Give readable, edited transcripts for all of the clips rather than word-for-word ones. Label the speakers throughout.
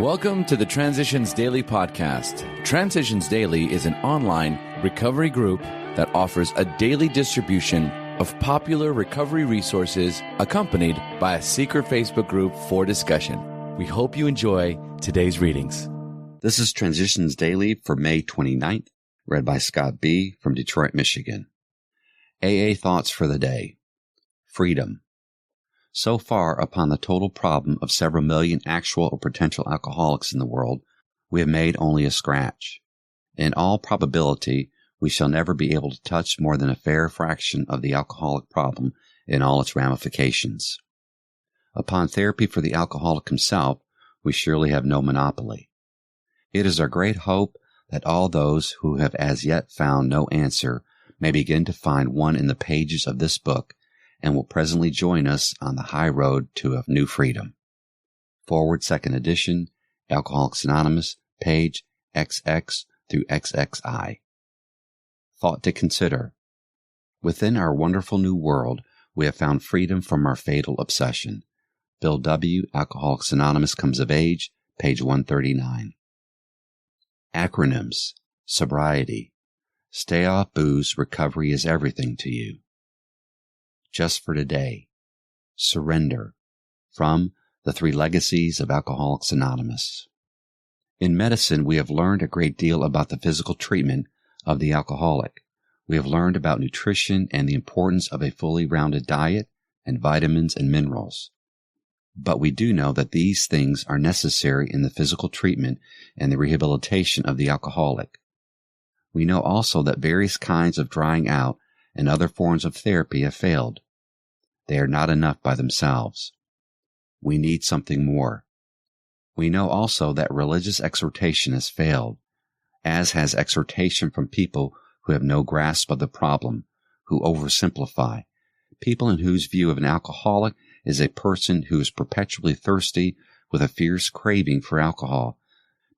Speaker 1: Welcome to the Transitions Daily podcast. Transitions Daily is an online recovery group that offers a daily distribution of popular recovery resources accompanied by a secret Facebook group for discussion. We hope you enjoy today's readings.
Speaker 2: This is Transitions Daily for May 29th, read by Scott B. from Detroit, Michigan. AA thoughts for the day. Freedom. So far, upon the total problem of several million actual or potential alcoholics in the world, we have made only a scratch. In all probability, we shall never be able to touch more than a fair fraction of the alcoholic problem in all its ramifications. Upon therapy for the alcoholic himself, we surely have no monopoly. It is our great hope that all those who have as yet found no answer may begin to find one in the pages of this book and will presently join us on the high road to a new freedom. Forward, second edition, Alcoholics Anonymous, page XX through XXI. Thought to consider. Within our wonderful new world, we have found freedom from our fatal obsession. Bill W., Alcoholics Anonymous Comes of Age, page 139. Acronyms. Sobriety. Stay off booze, recovery is everything to you. Just for today. Surrender. From The Three Legacies of Alcoholics Anonymous. In medicine, we have learned a great deal about the physical treatment of the alcoholic. We have learned about nutrition and the importance of a fully rounded diet and vitamins and minerals. But we do know that these things are necessary in the physical treatment and the rehabilitation of the alcoholic. We know also that various kinds of drying out and other forms of therapy have failed. They are not enough by themselves. We need something more. We know also that religious exhortation has failed, as has exhortation from people who have no grasp of the problem, who oversimplify, people in whose view of an alcoholic is a person who is perpetually thirsty with a fierce craving for alcohol,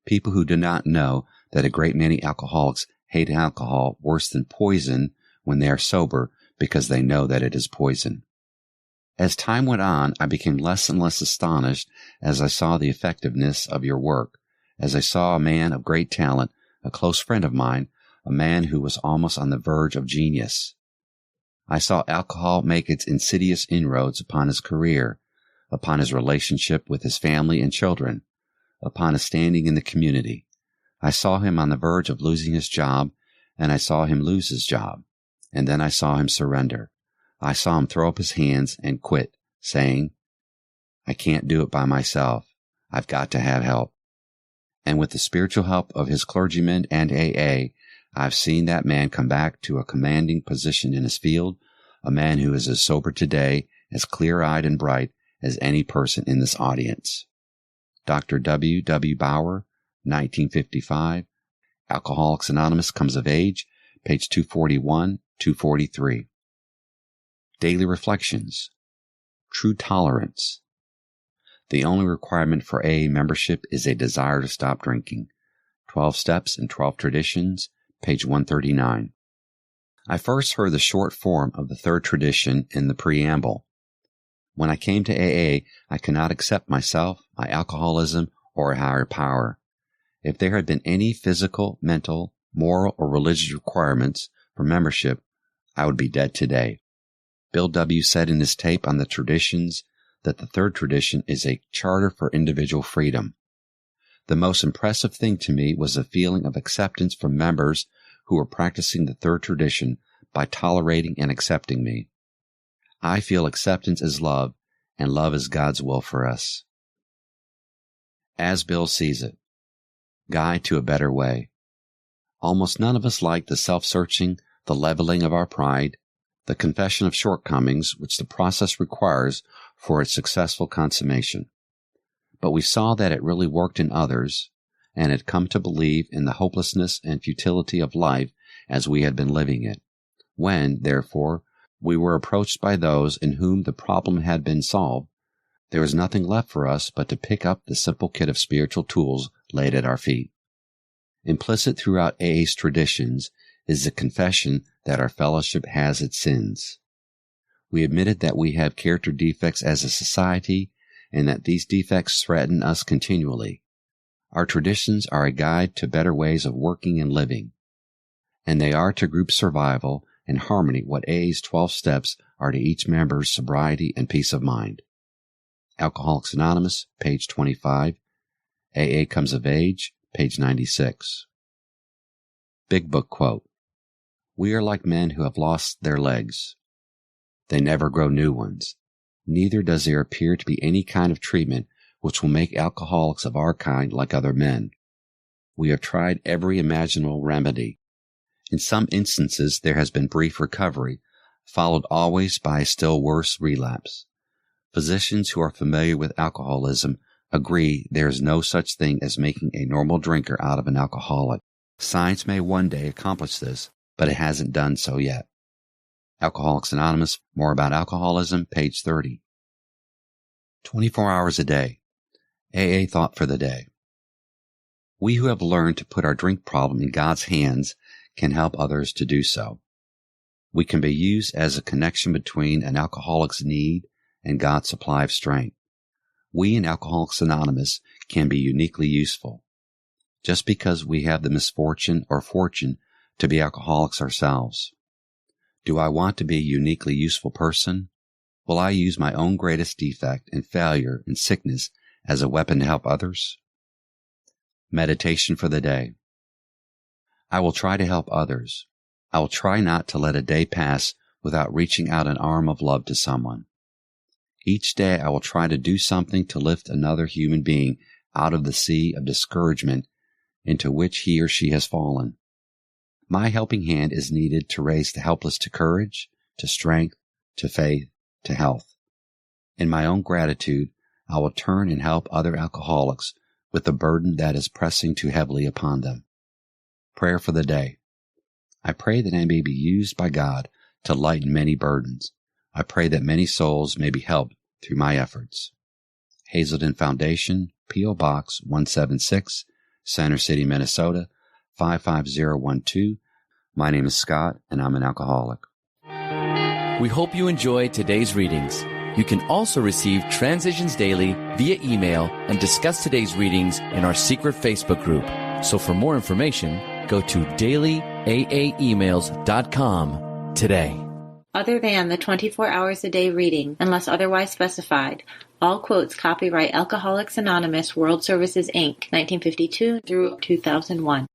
Speaker 2: people who do not know that a great many alcoholics hate alcohol worse than poison when they are sober because they know that it is poison. As time went on, I became less and less astonished as I saw the effectiveness of your work, as I saw a man of great talent, a close friend of mine, a man who was almost on the verge of genius. I saw alcohol make its insidious inroads upon his career, upon his relationship with his family and children, upon his standing in the community. I saw him on the verge of losing his job, and I saw him lose his job, and then I saw him surrender. I saw him throw up his hands and quit, saying, I can't do it by myself. I've got to have help. And with the spiritual help of his clergymen and AA, I've seen that man come back to a commanding position in his field, a man who is as sober today, as clear-eyed and bright as any person in this audience. Dr. W. W. Bauer, 1955, Alcoholics Anonymous Comes of Age, page 241, 243. Daily Reflections. True Tolerance. The only requirement for AA membership is a desire to stop drinking. 12 Steps and 12 Traditions, page 139. I first heard the short form of the third tradition in the preamble. When I came to AA, I could not accept myself, my alcoholism, or a higher power. If there had been any physical, mental, moral, or religious requirements for membership, I would be dead today. Bill W. said in his tape on the traditions that the third tradition is a charter for individual freedom. The most impressive thing to me was the feeling of acceptance from members who were practicing the third tradition by tolerating and accepting me. I feel acceptance is love, and love is God's will for us. As Bill Sees It. Guide to a Better Way. Almost none of us like the self-searching, the leveling of our pride, the confession of shortcomings which the process requires for its successful consummation. But we saw that it really worked in others, and had come to believe in the hopelessness and futility of life as we had been living it. When, therefore, we were approached by those in whom the problem had been solved, there was nothing left for us but to pick up the simple kit of spiritual tools laid at our feet. Implicit throughout AA's traditions is the confession that our fellowship has its sins. We admitted that we have character defects as a society and that these defects threaten us continually. Our traditions are a guide to better ways of working and living, and they are to group survival and harmony what AA's 12 steps are to each member's sobriety and peace of mind. Alcoholics Anonymous, page 25. AA Comes of Age, page 96. Big Book quote: "We are like men who have lost their legs. They never grow new ones. Neither does there appear to be any kind of treatment which will make alcoholics of our kind like other men. We have tried every imaginable remedy. In some instances there has been brief recovery, followed always by a still worse relapse. Physicians who are familiar with alcoholism agree there is no such thing as making a normal drinker out of an alcoholic. Science may one day accomplish this, but it hasn't done so yet." Alcoholics Anonymous, More About Alcoholism, page 30. 24 hours a day. AA Thought for the Day. We who have learned to put our drink problem in God's hands can help others to do so. We can be used as a connection between an alcoholic's need and God's supply of strength. We in Alcoholics Anonymous can be uniquely useful. Just because we have the misfortune or fortune to be alcoholics ourselves. Do I want to be a uniquely useful person? Will I use my own greatest defect and failure and sickness as a weapon to help others? Meditation for the day. I will try to help others. I will try not to let a day pass without reaching out an arm of love to someone. Each day I will try to do something to lift another human being out of the sea of discouragement into which he or she has fallen. My helping hand is needed to raise the helpless to courage, to strength, to faith, to health. In my own gratitude, I will turn and help other alcoholics with the burden that is pressing too heavily upon them. Prayer for the day. I pray that I may be used by God to lighten many burdens. I pray that many souls may be helped through my efforts. Hazelden Foundation, P.O. Box 176, Center City, Minnesota, 55012. My name is Scott, and I'm an alcoholic.
Speaker 1: We hope you enjoyed today's readings. You can also receive Transitions Daily via email and discuss today's readings in our secret Facebook group. So for more information, go to dailyaaemails.com today.
Speaker 3: Other than the 24 hours a day reading, unless otherwise specified, all quotes copyright Alcoholics Anonymous World Services, Inc., 1952 through 2001.